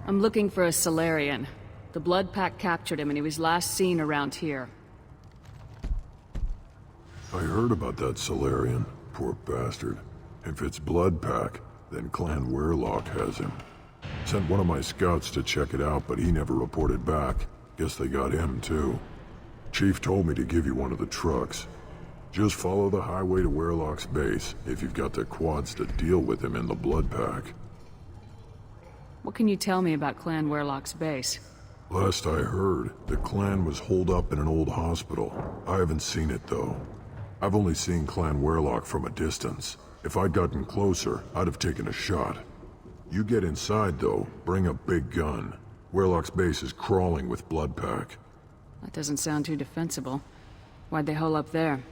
I'm looking for a Solarian. The Blood Pack captured him and he was last seen around here. I heard about that Solarian. Poor bastard. If it's Blood Pack, then Clan Werelock has him. Sent one of my scouts to check it out, but he never reported back. Guess they got him too. Chief told me to give you one of the trucks. Just follow the highway to Werelock's base, if you've got the quads to deal with him in the Blood Pack. What can you tell me about Clan Werelock's base? Last I heard, the clan was holed up in an old hospital. I haven't seen it though. I've only seen Clan Werelock from a distance. If I'd gotten closer, I'd have taken a shot. You get inside though, bring a big gun. Werelock's base is crawling with Blood Pack. That doesn't sound too defensible. Why'd they hole up there?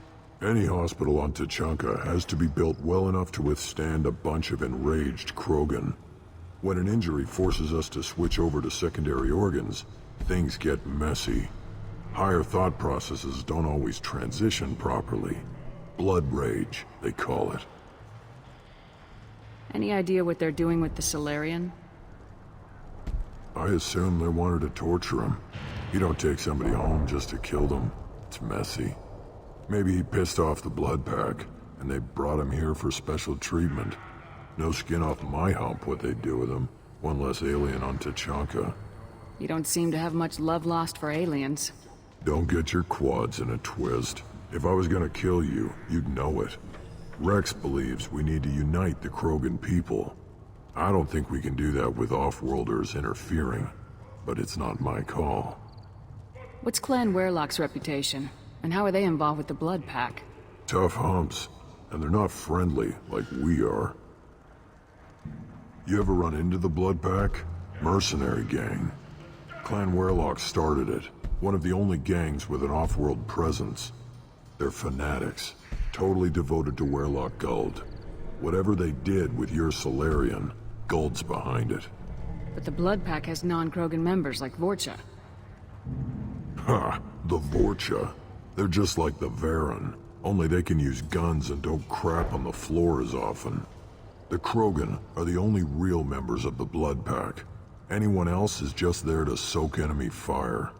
Any hospital on Tuchanka has to be built well enough to withstand a bunch of enraged Krogan. When an injury forces us to switch over to secondary organs, things get messy. Higher thought processes don't always transition properly. Blood rage, they call it. Any idea what they're doing with the Solarian? I assume they wanted to torture him. You don't take somebody home just to kill them. It's messy. Maybe he pissed off the Blood Pack, and they brought him here for special treatment. No skin off my hump what they'd do with him. One less alien on Tuchanka. You don't seem to have much love lost for aliens. Don't get your quads in a twist. If I was gonna kill you, you'd know it. Rex believes we need to unite the Krogan people. I don't think we can do that with off-worlders interfering, but it's not my call. What's Clan Werelock's reputation? And how are they involved with the Blood Pack? Tough humps, and they're not friendly like we are. You ever run into the Blood Pack? Mercenary gang. Clan Werelock started it. One of the only gangs with an off-world presence. They're fanatics, totally devoted to Werelock Guld. Whatever they did with your Solarian, Guld's behind it. But the Blood Pack has non-Krogan members like Vorcha. Ha! The Vorcha. They're just like the Varen, only they can use guns and don't crap on the floor as often. The Krogan are the only real members of the Blood Pack. Anyone else is just there to soak enemy fire.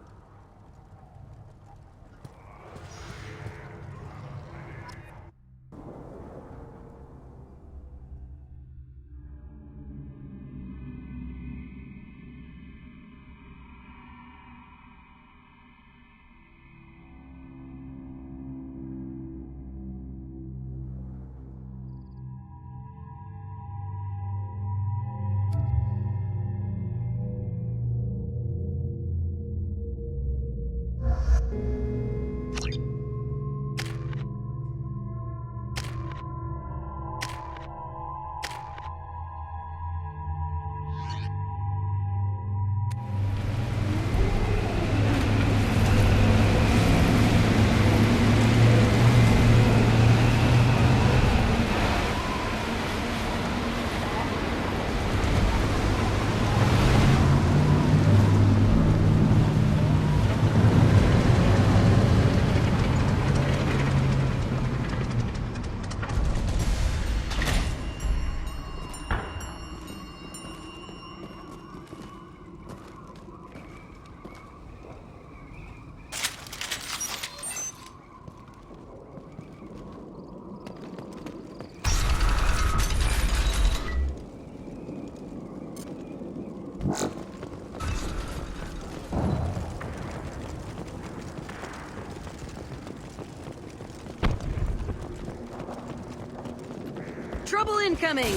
Trouble incoming!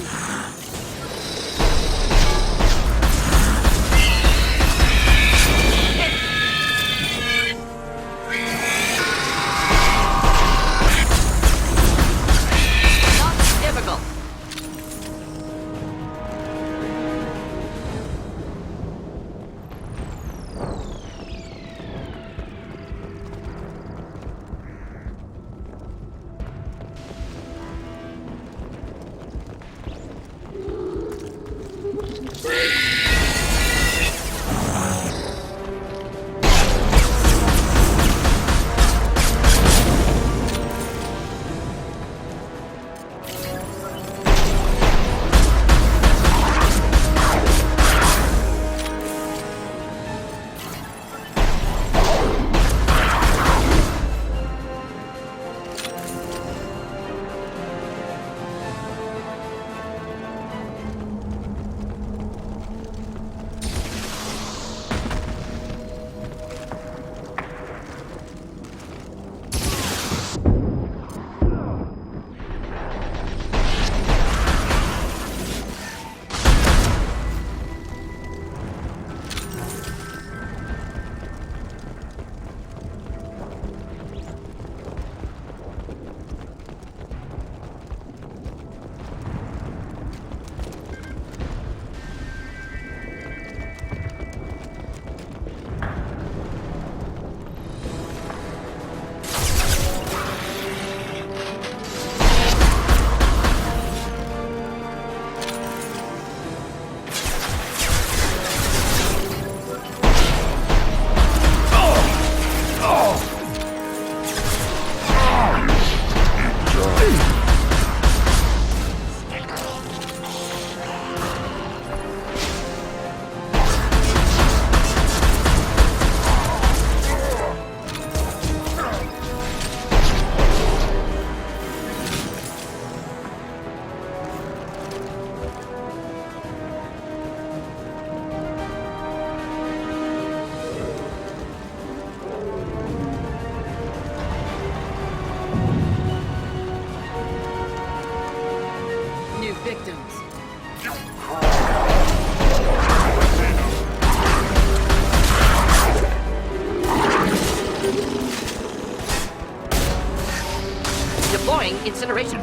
Not difficult. Deploying incineration.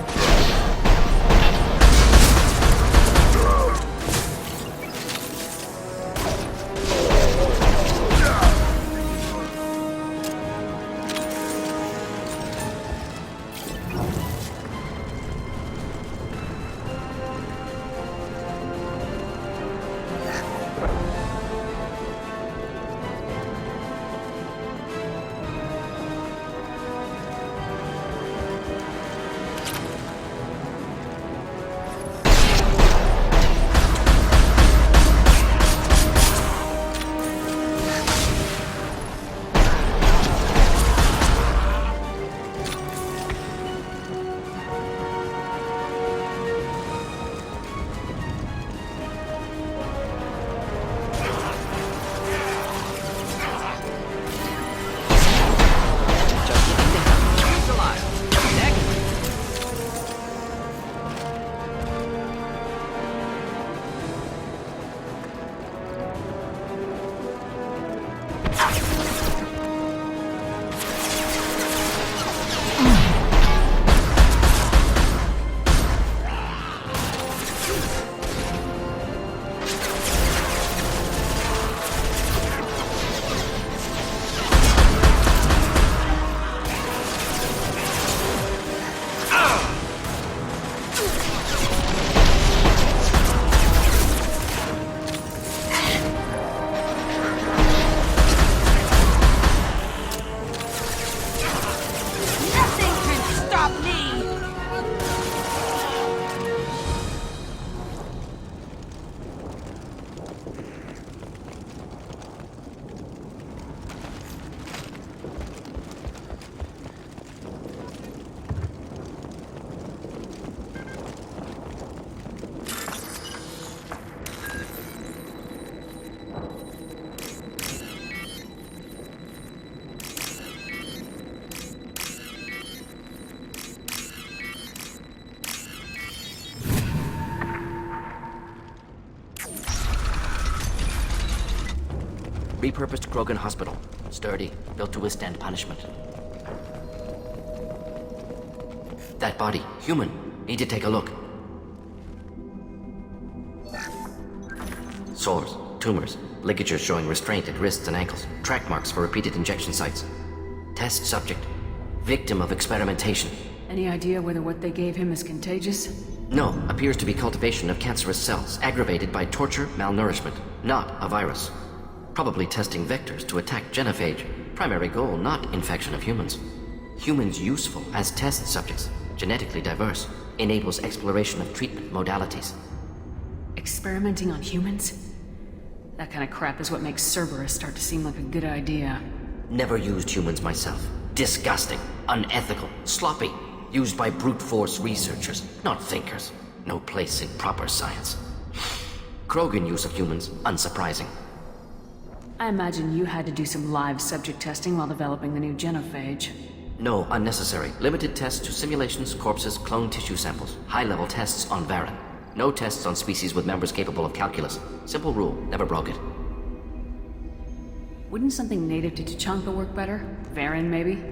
Repurposed Krogan Hospital. Sturdy, built to withstand punishment. That body, human. Need to take a look. Sores, tumors, ligatures showing restraint at wrists and ankles, track marks for repeated injection sites. Test subject, victim of experimentation. Any idea whether what they gave him is contagious? No, appears to be cultivation of cancerous cells, aggravated by torture, malnourishment, not a virus. Probably testing vectors to attack genophage. Primary goal, not infection of humans. Humans useful as test subjects, genetically diverse, enables exploration of treatment modalities. Experimenting on humans? That kind of crap is what makes Cerberus start to seem like a good idea. Never used humans myself. Disgusting, unethical, sloppy. Used by brute force researchers, not thinkers. No place in proper science. Krogan use of humans, unsurprising. I imagine you had to do some live subject testing while developing the new genophage. No, unnecessary. Limited tests to simulations, corpses, cloned tissue samples. High-level tests on Varen. No tests on species with members capable of calculus. Simple rule, never broke it. Wouldn't something native to Tuchanka work better? Varen, maybe?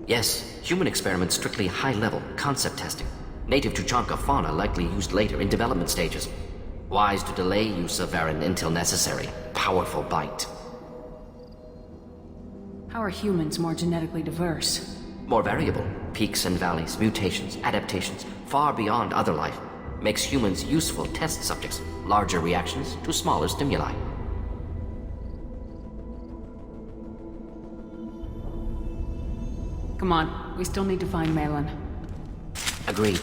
Yes, human experiments strictly high-level, concept testing. Native Tuchanka fauna likely used later in development stages. Wise to delay use of Varen until necessary. Powerful bite. How are humans more genetically diverse? More variable. Peaks and valleys, mutations, adaptations, far beyond other life. Makes humans useful test subjects. Larger reactions to smaller stimuli. Come on, we still need to find Maelon. Agreed.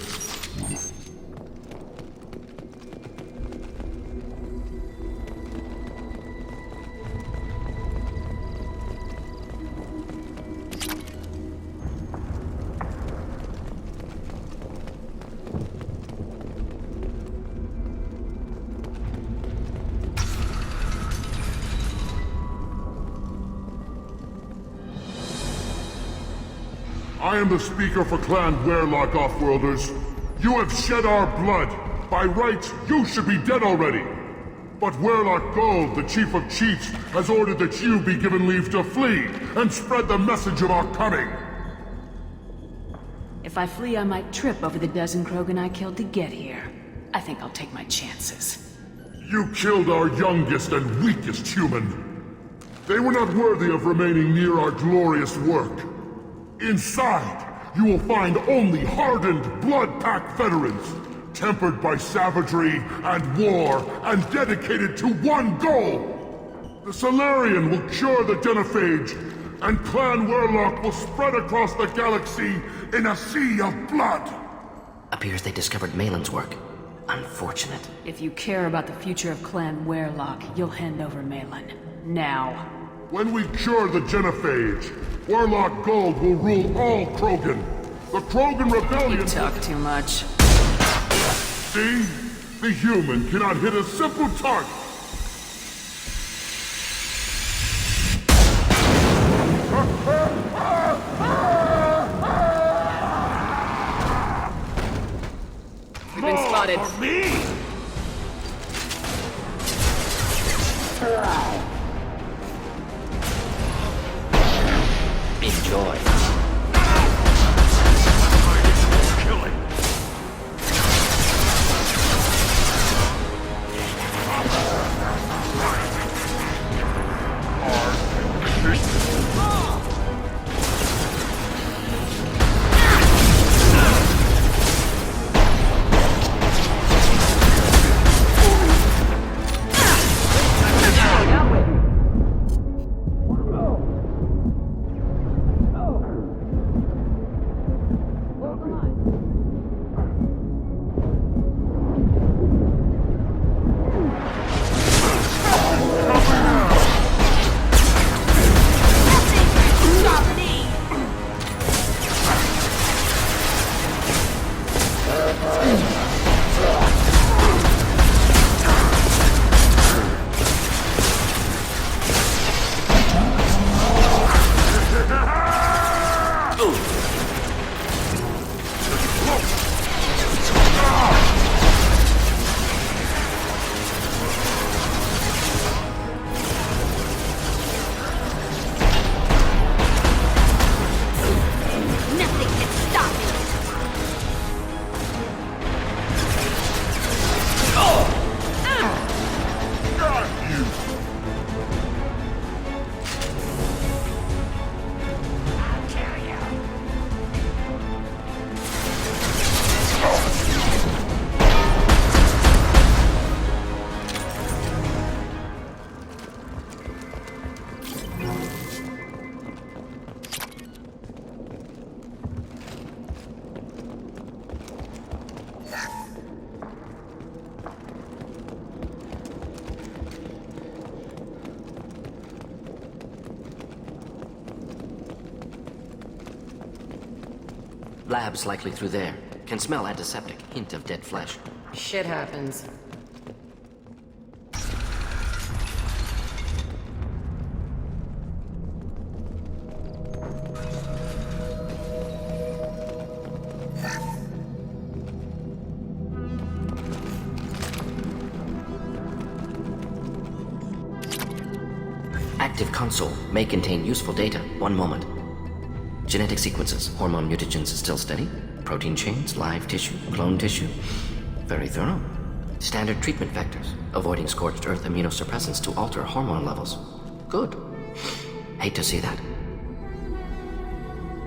I am the speaker for Clan Werlock, Offworlders. You have shed our blood. By rights, you should be dead already. But Werlock Gold, the Chief of Chiefs, has ordered that you be given leave to flee and spread the message of our coming. If If I flee, I might trip over the dozen Krogan I killed to get here. I think I'll take my chances. You killed our youngest and weakest human. They were not worthy of remaining near our glorious work. Inside, you will find only hardened, blood-packed veterans, tempered by savagery and war, and dedicated to one goal! The Solarian will cure the Genophage, and Clan Werlock will spread across the galaxy in a sea of blood! Appears they discovered Maelon's work. Unfortunate. If you care about the future of Clan Werlock, you'll hand over Maelon. Now. When we cure the Genophage, Werlock Gold will rule all Krogan. The Krogan Rebellion... You talk too much. See? The human cannot hit a simple target. You've been spotted. For me? Enjoy. Killing. Labs likely through there. Can smell antiseptic. Hint of dead flesh. Shit happens. Active console may contain useful data. One moment. Genetic sequences, hormone mutagens still steady. Protein chains, live tissue, clone tissue. Very thorough. Standard treatment vectors, avoiding scorched earth immunosuppressants to alter hormone levels. Good. Hate to see that.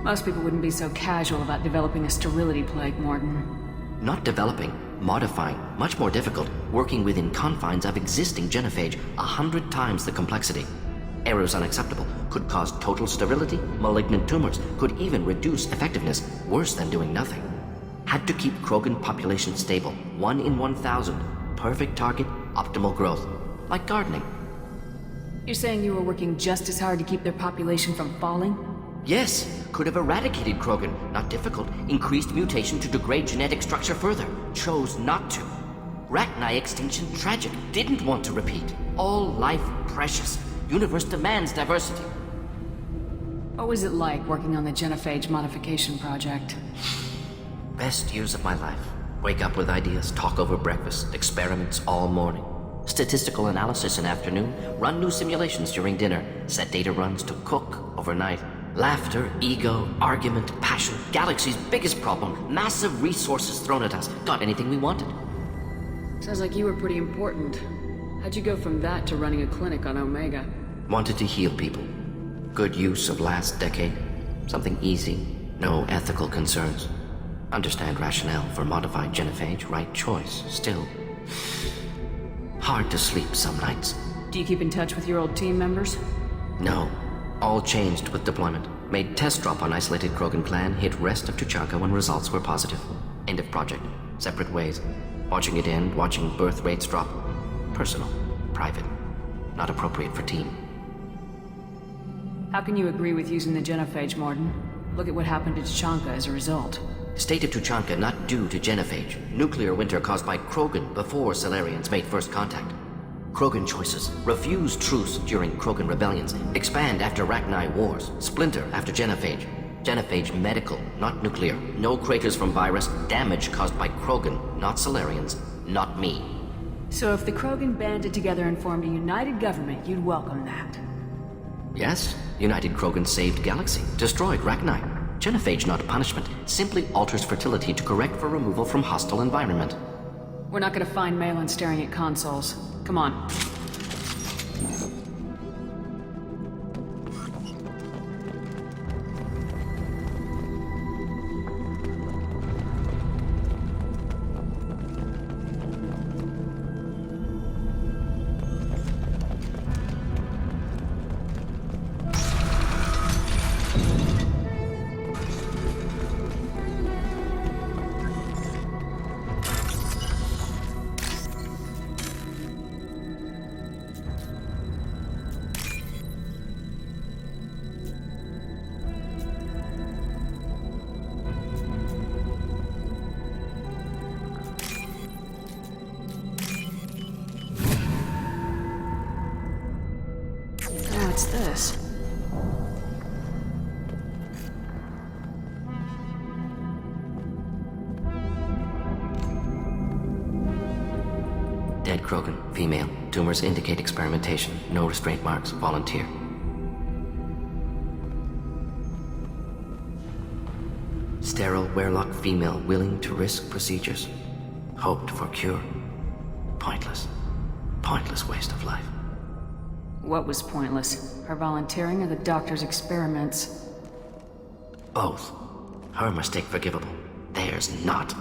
Most people wouldn't be so casual about developing a sterility plague, Mordin. Not developing, modifying, much more difficult, working within confines of existing genophage, 100 times the complexity. Errors unacceptable, could cause total sterility, malignant tumors, could even reduce effectiveness, worse than doing nothing. Had to keep Krogan population stable, 1 in 1,000, perfect target, optimal growth, like gardening. You're saying you were working just as hard to keep their population from falling? Yes, could have eradicated Krogan, not difficult, increased mutation to degrade genetic structure further, chose not to. Rachni extinction tragic, didn't want to repeat. All life precious. Universe demands diversity. What was it like working on the Genophage modification project? Best years of my life. Wake up with ideas, talk over breakfast, experiments all morning. Statistical analysis in afternoon, run new simulations during dinner, set data runs to cook overnight. Laughter, ego, argument, passion. Galaxy's biggest problem. Massive resources thrown at us. Got anything we wanted. Sounds like you were pretty important. How'd you go from that to running a clinic on Omega? Wanted to heal people. Good use of last decade. Something easy. No ethical concerns. Understand rationale for modified genophage. Right choice. Still. Hard to sleep some nights. Do you keep in touch with your old team members? No. All changed with deployment. Made test drop on isolated Krogan clan, hit rest of Tuchanka when results were positive. End of project. Separate ways. Watching it end, watching birth rates drop. Personal. Private. Not appropriate for team. How can you agree with using the genophage, Mordin? Look at what happened to Tuchanka as a result. State of Tuchanka not due to genophage. Nuclear winter caused by Krogan before Salarians made first contact. Krogan choices. Refuse truce during Krogan rebellions. Expand after Rachni wars. Splinter after genophage. Genophage medical, not nuclear. No craters from virus. Damage caused by Krogan, not Salarians. Not me. So if the Krogan banded together and formed a united government, you'd welcome that? Yes. United Krogan saved Galaxy. Destroyed Rachni. Genophage not punishment. Simply alters fertility to correct for removal from hostile environment. We're not gonna find Maelon staring at consoles. Come on. What's this? Dead Krogan, female. Tumors indicate experimentation. No restraint marks. Volunteer. Sterile, werelock female willing to risk procedures. Hoped for cure. Pointless. Pointless waste of life. What was pointless? Her volunteering or the doctor's experiments? Both. Her mistake forgivable. Theirs not.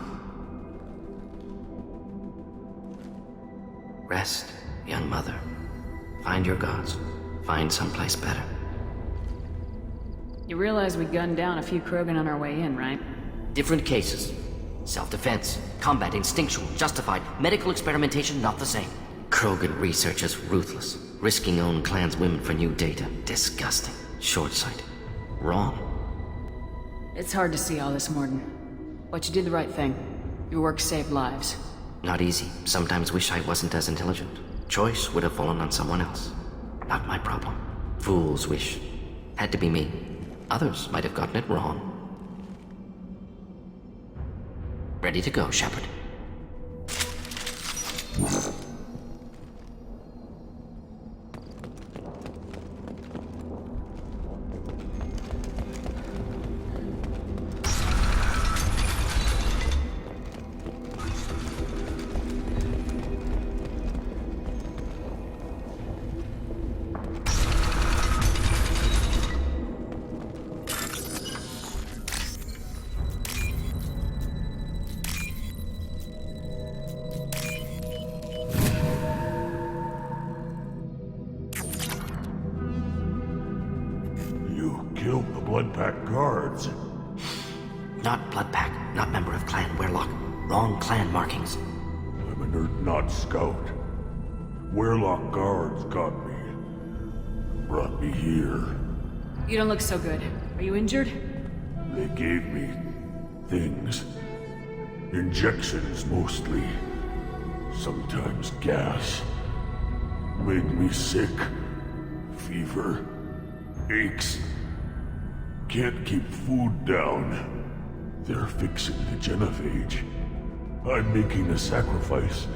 Rest, young mother. Find your gods. Find someplace better. You realize we gunned down a few Krogan on our way in, right? Different cases. Self-defense, combat instinctual, justified. Medical experimentation not the same. Krogan research is ruthless. Risking own clan's women for new data. Disgusting. Short-sighted. Wrong. It's hard to see all this, Mordin. But you did the right thing. Your work saved lives. Not easy. Sometimes wish I wasn't as intelligent. Choice would have fallen on someone else. Not my problem. Fool's wish. Had to be me. Others might have gotten it wrong. Ready to go, Shepard. Killed the Blood Pack guards. Not Blood Pack, not member of Clan Werelock. Wrong clan markings. I'm an Urt-Not scout. Werelock guards got me. Brought me here. You don't look so good. Are you injured? They gave me things. Injections mostly. Sometimes gas. Made me sick. Fever. Aches. Can't keep food down. They're fixing the genophage. I'm making a sacrifice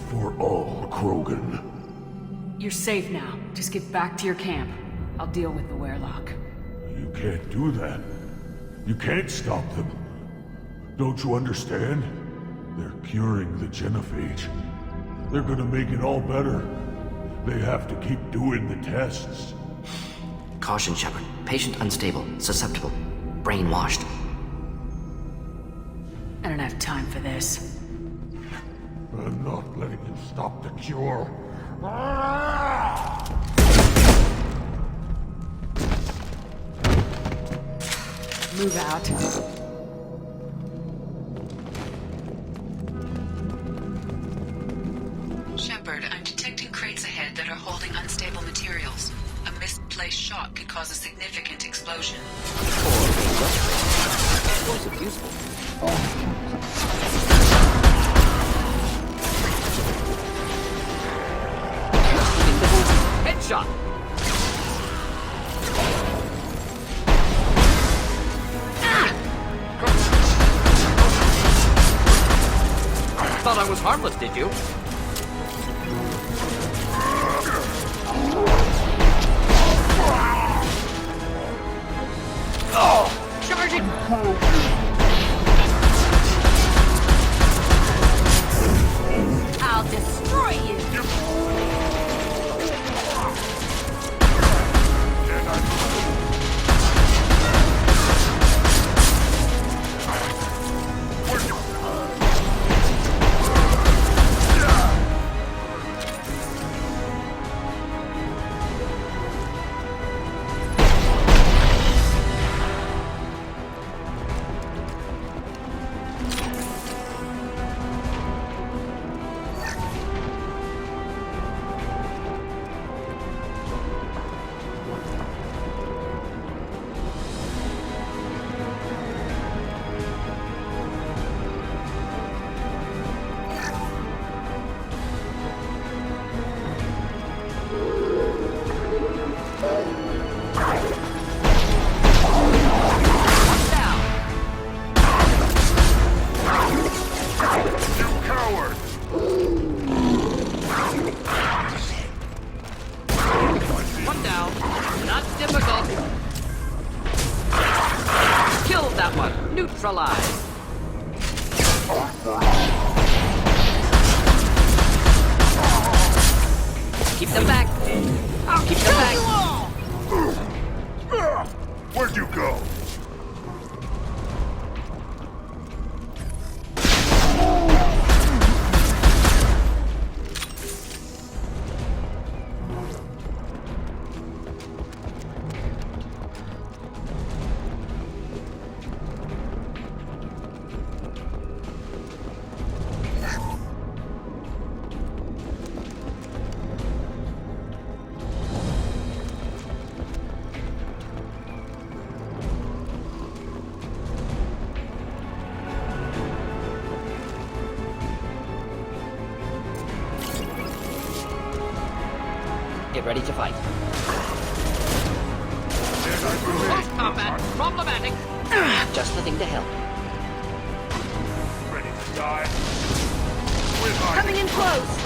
for all Krogan. You're safe now. Just get back to your camp. I'll deal with the Werelock. can't do that. You can't stop them. Don't you understand? They're curing the genophage. They're gonna make it all better. They have to keep doing the tests. Caution, Shepard. Patient unstable, susceptible, brainwashed. I don't have time for this. I'm not letting you stop the cure. Move out. Shepard, I'm detecting crates ahead that are holding unstable materials. A misplaced shot could cause a significant explosion. Explosive useful. Headshot! Thought I was harmless, did you? Oh! Charging! I'll destroy you! Neutralized. Keep them back. I'll keep them back. Where'd you go? Get ready to fight. Close combat. Problematic. Just the thing to help. Ready to die? Coming in close.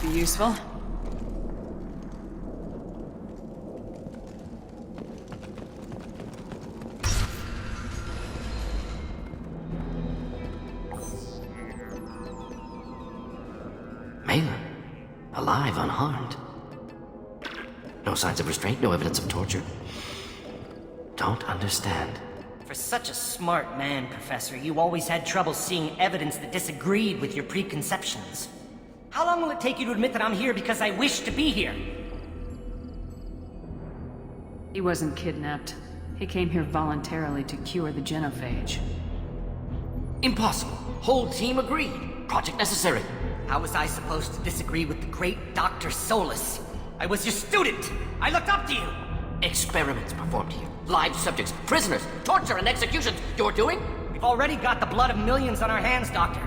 Might be useful. Maelon, alive, unharmed. No signs of restraint, no evidence of torture. Don't understand. For such a smart man, Professor, you always had trouble seeing evidence that disagreed with your preconceptions. How long will it take you to admit that I'm here because I wish to be here? He wasn't kidnapped. He came here voluntarily to cure the genophage. Impossible. Whole team agreed. Project necessary. How was I supposed to disagree with the great Dr. Solus? I was your student! I looked up to you! Experiments performed here. Live subjects, prisoners, torture and executions. You're doing? We've already got the blood of millions on our hands, Doctor.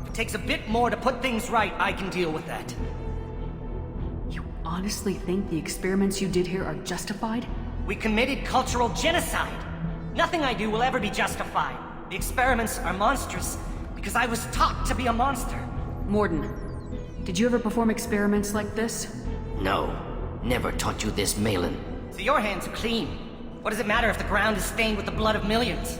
If it takes a bit more to put things right, I can deal with that. You honestly think the experiments you did here are justified? We committed cultural genocide. Nothing I do will ever be justified. The experiments are monstrous because I was taught to be a monster. Mordin, did you ever perform experiments like this? No. Never taught you this, Maelon. So your hands are clean. What does it matter if the ground is stained with the blood of millions?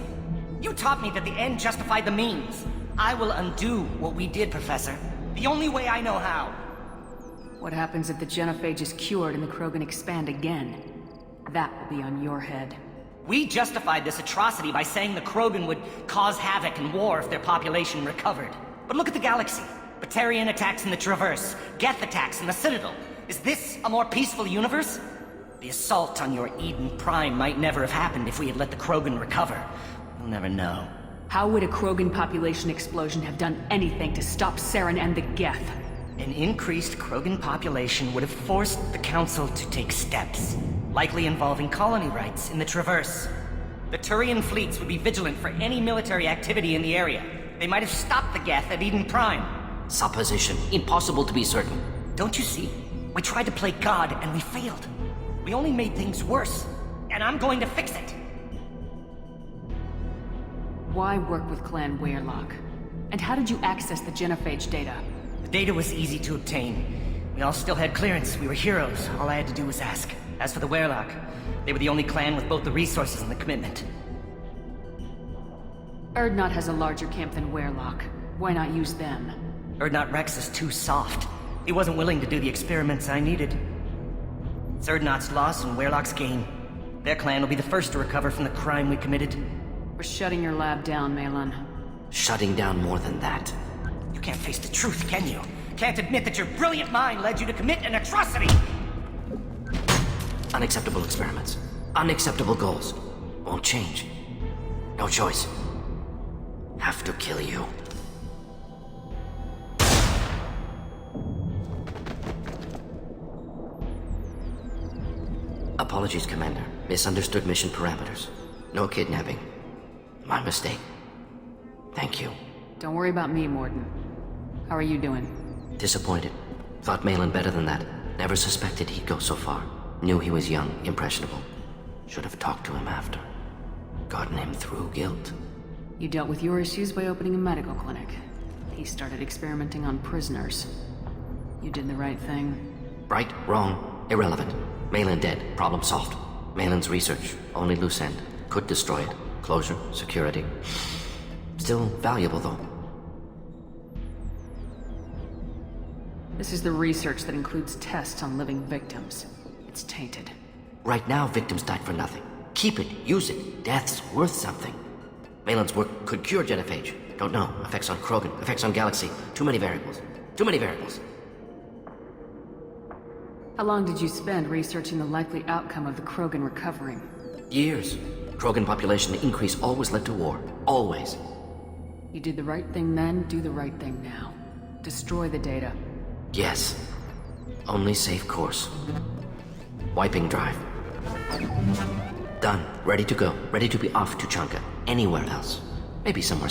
You taught me that the end justified the means. I will undo what we did, Professor. The only way I know how. What happens if the genophage is cured and the Krogan expand again? That will be on your head. We justified this atrocity by saying the Krogan would cause havoc and war if their population recovered. But look at the galaxy. Batarian attacks in the Traverse, Geth attacks in the Citadel. Is this a more peaceful universe? The assault on your Eden Prime might never have happened if we had let the Krogan recover. We'll never know. How would a Krogan population explosion have done anything to stop Saren and the Geth? An increased Krogan population would have forced the Council to take steps, likely involving colony rights in the Traverse. The Turian fleets would be vigilant for any military activity in the area. They might have stopped the Geth at Eden Prime. Supposition. Impossible to be certain. Don't you see? We tried to play God and we failed. We only made things worse, and I'm going to fix it. Why work with Clan Weyrloc? And how did you access the genophage data? The data was easy to obtain. We all still had clearance. We were heroes. All I had to do was ask. As for the Weyrloc, they were the only clan with both the resources and the commitment. Urdnot has a larger camp than Weyrloc. Why not use them? Urdnot Rex is too soft. He wasn't willing to do the experiments I needed. It's Urdnot's loss and Weyrloc's gain. Their clan will be the first to recover from the crime we committed. We're shutting your lab down, Maelon. Shutting down more than that. You can't face the truth, can you? Can't admit that your brilliant mind led you to commit an atrocity! Unacceptable experiments. Unacceptable goals. Won't change. No choice. Have to kill you. Apologies, Commander. Misunderstood mission parameters. No kidnapping. My mistake. Thank you. Don't worry about me, Mordin. How are you doing? Disappointed. Thought Maelon better than that. Never suspected he'd go so far. Knew he was young, impressionable. Should have talked to him after. Gotten him through guilt. You dealt with your issues by opening a medical clinic. He started experimenting on prisoners. You did the right thing. Right, wrong, irrelevant. Maelon dead, problem solved. Maelon's research, only loose end. Could destroy it. Closure, security. Still valuable, though. This is the research that includes tests on living victims. It's tainted. Right now, victims died for nothing. Keep it, use it. Death's worth something. Maelon's work could cure genophage. Don't know. Effects on Krogan, effects on Galaxy. Too many variables. Too many variables. How long did you spend researching the likely outcome of the Krogan recovering? Years. Krogan population increase always led to war. Always. You did the right thing then, do the right thing now. Destroy the data. Yes. Only safe course. Wiping drive. Done. Ready to go. Ready to be off to Chunka. Anywhere else. Maybe somewhere